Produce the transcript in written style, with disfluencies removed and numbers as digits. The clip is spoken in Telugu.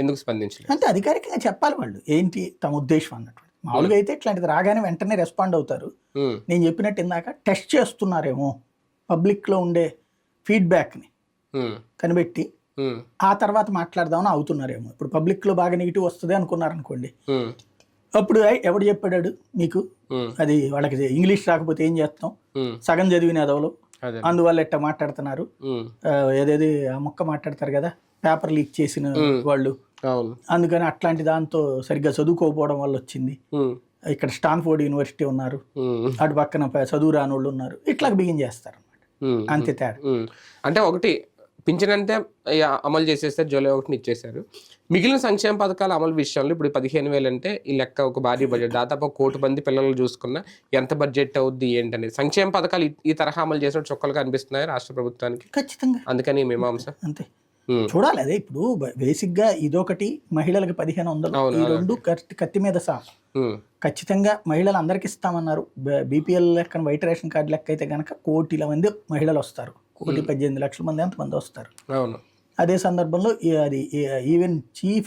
ఎందుకు స్పందించలేదు? అంటే అధికారికంగా చెప్పాలి వాళ్ళు ఏంటి తమ ఉద్దేశం అన్నట్టు. మామూలుగా అయితే ఇట్లాంటిది రాగానే వెంటనే రెస్పాండ్ అవుతారు. నేను చెప్పినట్టు ఇందాక టెస్ట్ చేస్తున్నారేమో పబ్లిక్లో ఉండే ఫీడ్బ్యాక్ని కనిపెట్టి ఆ తర్వాత మాట్లాడదామని అవుతున్నారేమో. ఇప్పుడు పబ్లిక్లో బాగా నెగిటివ్ వస్తుంది అనుకున్నారనుకోండి, అప్పుడు ఎవడు చెప్పాడు మీకు అది వాళ్ళకి ఇంగ్లీష్ రాకపోతే ఏం చేస్తాం, సగం చదివిన ఎదవలు అందువల్ల ఎట్ట మాట్లాడుతున్నారు, ఏదేది ఆ మొక్క మాట్లాడతారు కదా పేపర్ లీక్ చేసిన వాళ్ళు, అందుకని అట్లాంటి దాంతో సరిగ్గా చదువుకోకపోవడం వల్ల వచ్చింది, ఇక్కడ స్టాన్ఫోర్డ్ యూనివర్సిటీ ఉన్నారు, అటు పక్కన చదువు రాని వాళ్ళు ఉన్నారు, ఇట్లా బిగిన్ చేస్తారు అన్నమాట. అంతే తేడా. అంటే ఒకటి పింఛన్ అంటే అమలు చేసేస్తే జూలై 1 ఇచ్చేశారు. మిగిలిన సంక్షేమ పథకాల అమలు విషయంలో ఇప్పుడు 15,000 అంటే ఈ లెక్క ఒక భారీ బడ్జెట్, దాదాపు 1 కోటి మంది పిల్లలు చూసుకున్న ఎంత బడ్జెట్ అవుద్ది ఏంటనేది. సంక్షేమ పథకాలు ఈ తరహా అమలు చేసిన చుక్కలుగా అనిపిస్తున్నాయి రాష్ట్ర ప్రభుత్వానికి. ఖచ్చితంగా. అందుకని మీమాంస అంతే చూడాలి. అదే ఇప్పుడు బేసిక్ గా ఇదొకటి, మహిళలకు 1500 ఈ రెండు కత్తి మీద సాగు. ఖచ్చితంగా మహిళలు అందరికి ఇస్తామన్నారు. బీపీఎల్ లెక్కన వైట్ రేషన్ కార్డు లెక్క అయితే కనుక 1 కోటి మంది మహిళలు వస్తారు, 1,18,00,000 మంది ఎంతమంది వస్తారు. అవును. అదే సందర్భంలో అది ఈవెన్ చీఫ్